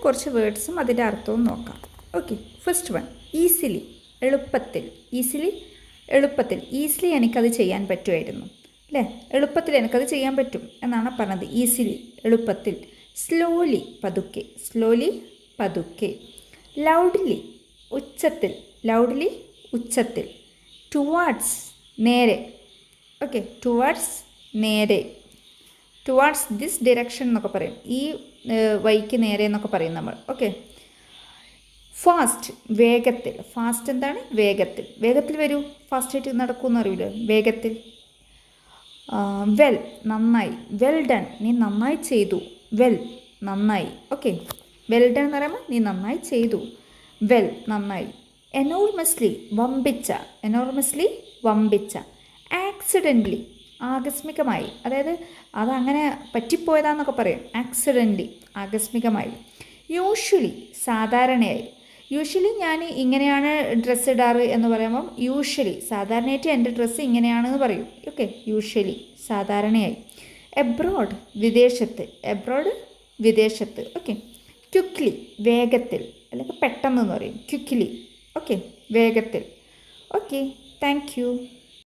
കുറച്ച് വേർഡ്സും അതിൻ്റെ അർത്ഥവും നോക്കാം. ഓക്കെ, ഫസ്റ്റ് വൺ ഈസിലി, എളുപ്പത്തിൽ. ഈസിലി എനിക്കത് ചെയ്യാൻ പറ്റുമായിരുന്നു അല്ലേ, എളുപ്പത്തിൽ എനിക്കത് ചെയ്യാൻ പറ്റും എന്നാണ് പറഞ്ഞത്. ഈസിലി എളുപ്പത്തിൽ. സ്ലോലി പതുക്കെ. ലൗഡ്ലി ഉച്ചത്തിൽ. ടുവാർഡ്സ് നേരെ. ഓക്കെ, ടുവാർഡ്സ് ദിസ് ഡിറക്ഷൻ എന്നൊക്കെ പറയും, ഈ വഴിക്ക് നേരെ എന്നൊക്കെ പറയും നമ്മൾ. ഓക്കെ, ഫാസ്റ്റ് വേഗത്തിൽ. ഫാസ്റ്റ് എന്താണ്? വേഗത്തിൽ വരൂ, ഫാസ്റ്റായിട്ട് നടക്കുമെന്ന് അറിയില്ല, വേഗത്തിൽ. വെൽ നന്നായി. വെൽ ഡൺ നീ നന്നായി ചെയ്തു. നന്നായി. ഓക്കെ, വെൽ ഡൺ എന്ന് പറയുമ്പോൾ നീ നന്നായി ചെയ്തു. നന്നായി. എനോർമസ്ലി വമ്പിച്ച. ആക്സിഡൻ്റലി ആകസ്മികമായി, അതായത് അതങ്ങനെ പറ്റിപ്പോയതാന്നൊക്കെ പറയും. ആക്സിഡൻ്റലി ആകസ്മികമായി. യൂഷ്വലി സാധാരണയായി. യൂഷ്വലി ഞാൻ ഇങ്ങനെയാണ് ഡ്രസ്സ് ഇടാറ് എന്ന് പറയുമ്പം യൂഷ്വലി സാധാരണയായിട്ട് എൻ്റെ ഡ്രസ്സ് ഇങ്ങനെയാണെന്ന് പറയും. ഓക്കെ, യൂഷ്വലി സാധാരണയായി. എബ്രോഡ് വിദേശത്ത്. ഓക്കെ, ക്വിക്ക്ലി വേഗത്തിൽ, അല്ലെങ്കിൽ പെട്ടെന്ന് എന്ന് പറയും. ക്വിക്ക്ലി. ഓക്കെ, വേഗത്തിൽ. Okay, thank you.